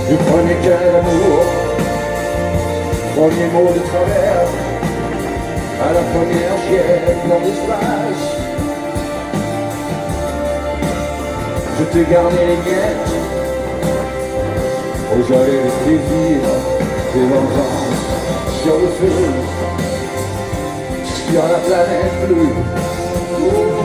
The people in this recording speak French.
Du premier cœur d'amour, premier mot de travers, à la première chienne dans l'espace. Je t'ai gardé les miettes aux allées de plaisir, des vengeances sur le feu, sur la planète bleue.